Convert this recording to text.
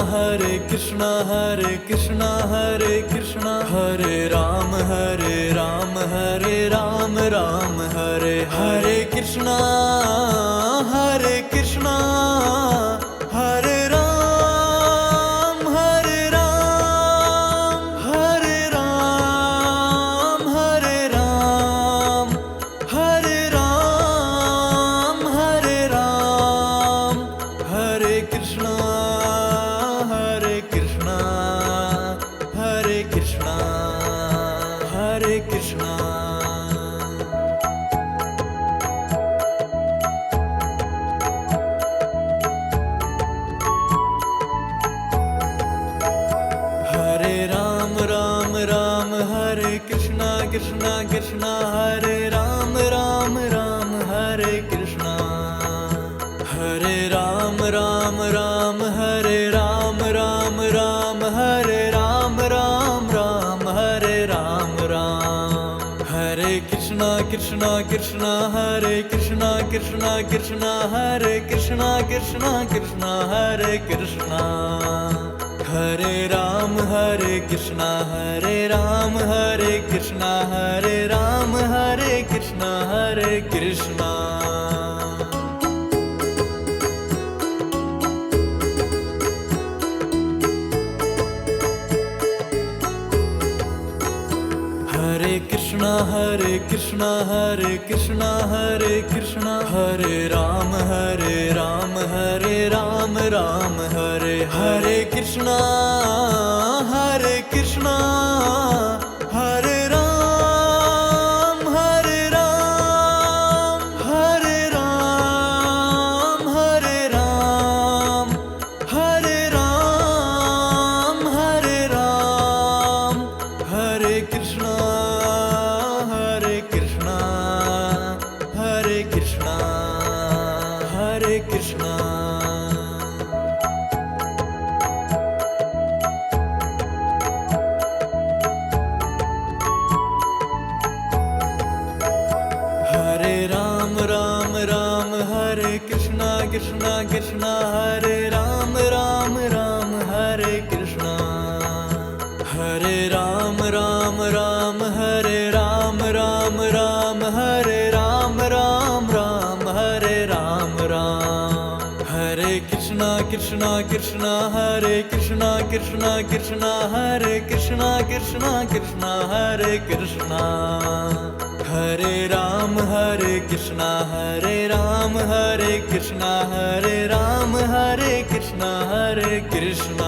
Hare Krishna Hare Krishna Hare Krishna Hare Ram Hare Ram Ram Hare Hare Krishna Hare Krishna Hare Ram Hare Ram Hare Ram Hare Ram Hare Ram Hare Ram Hare Krishna Hare Krishna Hare Krishna Hare Krishna Hare Ram Ram Ram Hare Krishna Krishna Krishna Hare Ram Ram Ram Hare Krishna Hare Ram Ram Ram Hare Ram Ram Ram Hare Ram Ram Ram Hare Ram Ram Hare Krishna Krishna Krishna Hare Krishna Krishna Krishna Hare Krishna Krishna Krishna Hare Krishna Hare Ram Hare Krishna Hare Ram Hare Krishna Hare Ram Hare Krishna Hare Krishna Hare Krishna Hare Krishna Hare Krishna Hare Krishna Hare Ram Hare Ram Ram Hare Hare Krishna Hare Krishna Hare Ram Hare Ram Hare Ram Hare Ram Hare Ram Hare Ram Hare Krishna Hare Krishna Hare Krishna Hare Krishna Hare Ram Ram Ram Hare Krishna Krishna Krishna Hare Ram Ram Ram Hare Krishna Hare Ram Ram Ram Hare Ram Ram Ram Hare Ram Ram Ram Hare Ram Ram Hare Krishna Krishna Krishna Hare Krishna Krishna Krishna Hare Krishna Krishna Krishna Hare Krishna Hare Ram Hare Krishna Hare Ram Hare Krishna Hare Ram Hare Krishna Hare Krishna